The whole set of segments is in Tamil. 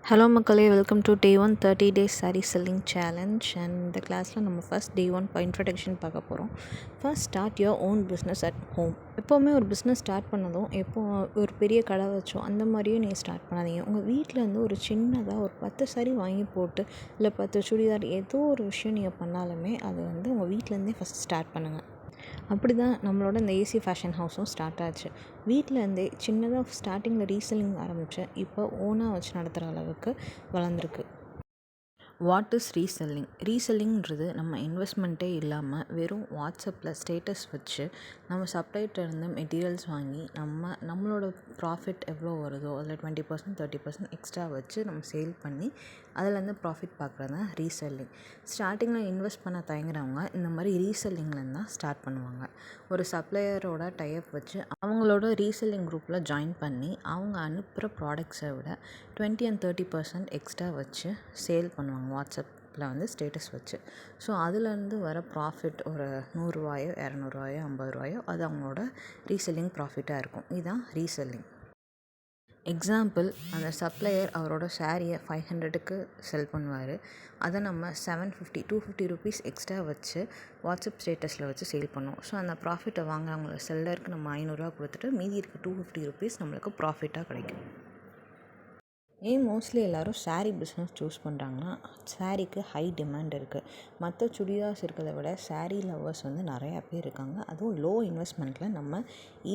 ஹலோ மக்களே, welcome to day 1 30 days saree selling challenge. And இந்த கிளாஸில் நம்ம ஃபஸ்ட் டே 1 இன்ட்ரடக்ஷன் பார்க்க போகிறோம். First start your own business at home. எப்போவுமே ஒரு பிஸ்னஸ் ஸ்டார்ட் பண்ணதும் ஒரு பெரிய கடை வச்சோ அந்த மாதிரியும் நீங்கள் ஸ்டார்ட் பண்ணாதீங்க. உங்கள் வீட்டிலேருந்து ஒரு சின்னதாக ஒரு 10 saree வாங்கி போட்டு இல்லை 10 சுடிதார் ஏதோ ஒரு விஷயம் நீங்கள் பண்ணாலுமே அது உங்கள் வீட்டிலேருந்தே ஃபஸ்ட் ஸ்டார்ட் பண்ணுங்கள். அப்படி தான் நம்மளோட இந்த ஏசி ஃபேஷன் ஹவுஸும் ஸ்டார்ட் ஆச்சு. வீட்டிலேருந்தே சின்னதாக ஸ்டார்டிங்கில் ரீசெல்லிங் ஆரம்பித்தேன். இப்போ ஓனாக வச்சு நடத்துகிற அளவுக்கு வளர்ந்துருக்கு. What is reselling? ரீசெல்லிங்கிறது நம்ம இன்வெஸ்ட்மெண்ட்டே இல்லாமல் வெறும் வாட்ஸ்அப்பில் ஸ்டேட்டஸ் வச்சு நம்ம சப்ளைட்டர்லேருந்து மெட்டீரியல்ஸ் வாங்கி நம்மளோட ப்ராஃபிட் எவ்வளோ வருதோ அதில் 20% 30% எக்ஸ்ட்ரா வச்சு நம்ம சேல் பண்ணி அதிலேருந்து ப்ராஃபிட் பார்க்குறது தான் ரீசெல்லிங். ஸ்டார்டிங்கில் இன்வெஸ்ட் பண்ண தயங்குறவங்க இந்த மாதிரி ரீசெல்லிங்லேருந்து தான் ஸ்டார்ட் பண்ணுவாங்க. ஒரு சப்ளையரோட டைப் வச்சு அவங்களோட ரீசெல்லிங் குரூப்பில் ஜாயின் பண்ணி அவங்க அனுப்புகிற ப்ராடக்ட்ஸை விட 20 and 30% எக்ஸ்ட்ரா வச்சு சேல் பண்ணுவாங்க வாட்ஸ்அப்பில் ஸ்டேட்டஸ் வச்சு. ஸோ அதுலேருந்து வர ப்ராஃபிட் ஒரு 100 ரூபாயோ 200 ரூபாயோ 50 ரூபாயோ அது அவங்களோட ரீசெல்லிங் ப்ராஃபிட்டாக இருக்கும். இதுதான் ரீசெல்லிங். எக்ஸாம்பிள், அந்த சப்ளையர் அவரோட சாரியை 500க்கு செல் பண்ணுவார். அதை நம்ம 750 250 ருபீஸ் எக்ஸ்ட்ரா வச்சு வாட்ஸ்அப் ஸ்டேட்டஸில் வச்சு சேல் பண்ணுவோம். ஸோ அந்த ப்ராஃபிட்டை அவங்கள செல்லருக்கு நம்ம 500 கொடுத்துட்டு மீதி இருக்க 250 ருபீஸ் நம்மளுக்கு ப்ராஃபிட்டாக கிடைக்கும். ஏன் மோஸ்ட்லி எல்லோரும் சாரீ பிஸ்னஸ் சூஸ் பண்ணுறாங்கன்னா, சாரீக்கு ஹை டிமாண்ட் இருக்குது. மற்ற சுடிதார்ஸ் இருக்கிறத விட சாரீ லவ்வர்ஸ் நிறையா பேர் இருக்காங்க. அதுவும் லோ இன்வெஸ்ட்மெண்ட்டில் நம்ம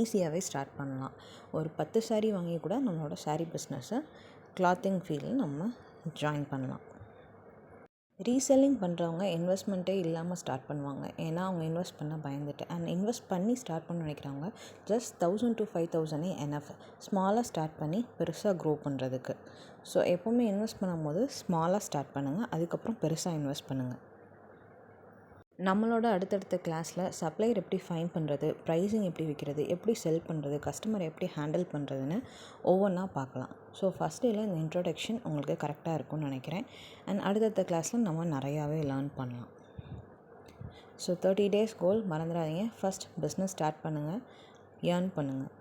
ஈஸியாகவே ஸ்டார்ட் பண்ணலாம். ஒரு 10 சாரீ வாங்கி கூட நம்மளோட சாரீ பிஸ்னஸை கிளாத்திங் ஃபீல்டில் நம்ம ஜாயின் பண்ணலாம். ரீசெல்லிங் பண்ணுறவங்க இன்வெஸ்ட்மெண்ட்டே இல்லாமல் ஸ்டார்ட் பண்ணுவாங்க. ஏன்னா அவங்க இன்வெஸ்ட் பண்ண பயந்துட்டு. அண்ட் இன்வெஸ்ட் பண்ணி ஸ்டார்ட் பண்ண நினைக்கிறவங்க ஜஸ்ட் 1000 to 5000 எனஃப். ஸ்மாலாக ஸ்டார்ட் பண்ணி பெருசாக க்ரோ பண்ணுறதுக்கு. ஸோ எப்போவுமே இன்வெஸ்ட் பண்ணும்போது ஸ்மாலாக ஸ்டார்ட் பண்ணுங்கள், அதுக்கப்புறம் பெருசாக இன்வெஸ்ட் பண்ணுங்கள். நம்மளோட அடுத்தடுத்த கிளாஸில் சப்ளையர் எப்படி ஃபைண்ட் பண்ணுறது, ப்ரைஸிங் எப்படி விற்கிறது, எப்படி செல் பண்ணுறது, கஸ்டமரை எப்படி ஹேண்டில் பண்ணுறதுன்னு ஒவ்வொன்றா பார்க்கலாம். ஸோ ஃபஸ்ட் டேயில் இந்த இன்ட்ரோடக்ஷன் உங்களுக்கு கரெக்டாக இருக்கும்னு நினைக்கிறேன். அண்ட் அடுத்தடுத்த கிளாஸில் நம்ம நிறையாவே லேர்ன் பண்ணலாம். ஸோ 30 days கோல் மறந்துடாதீங்க. ஃபஸ்ட் பிஸ்னஸ் ஸ்டார்ட் பண்ணுங்கள், ஏர்ன் பண்ணுங்கள்.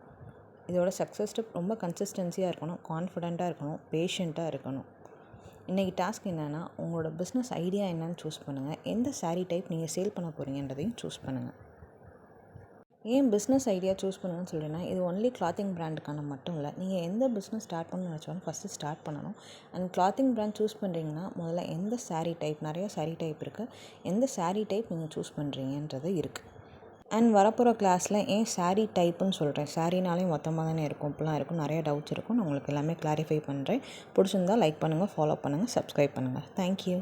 இதோட சக்ஸஸ் ஸ்டெப் ரொம்ப கன்சிஸ்டன்சியாக இருக்கணும், கான்ஃபிடெண்ட்டாக இருக்கணும், பேஷண்ட்டாக இருக்கணும். இன்றைக்கி டாஸ்க் என்னென்னா, உங்களோட பிஸ்னஸ் ஐடியா என்னென்னு சூஸ் பண்ணுங்கள். எந்த சாரீ டைப் நீங்கள் சேல் பண்ண போகிறீங்கன்றதையும் சூஸ் பண்ணுங்கள். ஏன் பிஸ்னஸ் ஐடியா சூஸ் பண்ணுங்கன்னு சொல்கிறேன்னா, இது ஒன்லி கிளாத்திங் பிராண்டுக்கான மட்டும் இல்லை. நீங்கள் எந்த பிஸ்னஸ் ஸ்டார்ட் பண்ணணும்னு நினச்சாலும் ஃபஸ்ட்டு ஸ்டார்ட் பண்ணணும். அண்ட் கிளாத்திங் பிராண்ட் சூஸ் பண்ணுறீங்கன்னா முதல்ல எந்த சாரீ டைப், நிறையா சாரீ டைப் இருக்குது, எந்த சாரீ டைப் நீங்கள் சூஸ் பண்ணுறீங்கன்றது இருக்குது. அண்ட் வரப்போகிற கிளாஸில் ஏன் சாரீ டைப்புன்னு சொல்கிறேன், சாரீனாலே மொத்தமாக தானே இருக்கும், இப்படிலாம் இருக்கும், நிறைய டவுட்ஸ் இருக்கும். நான் உங்களுக்கு எல்லாமே கிளாரிஃபை பண்ணுறேன். பிடிச்சிருந்தால் லைக் பண்ணுங்கள், ஃபாலோ பண்ணுங்கள், சப்ஸ்கிரைப் பண்ணுங்கள். தேங்க்யூ.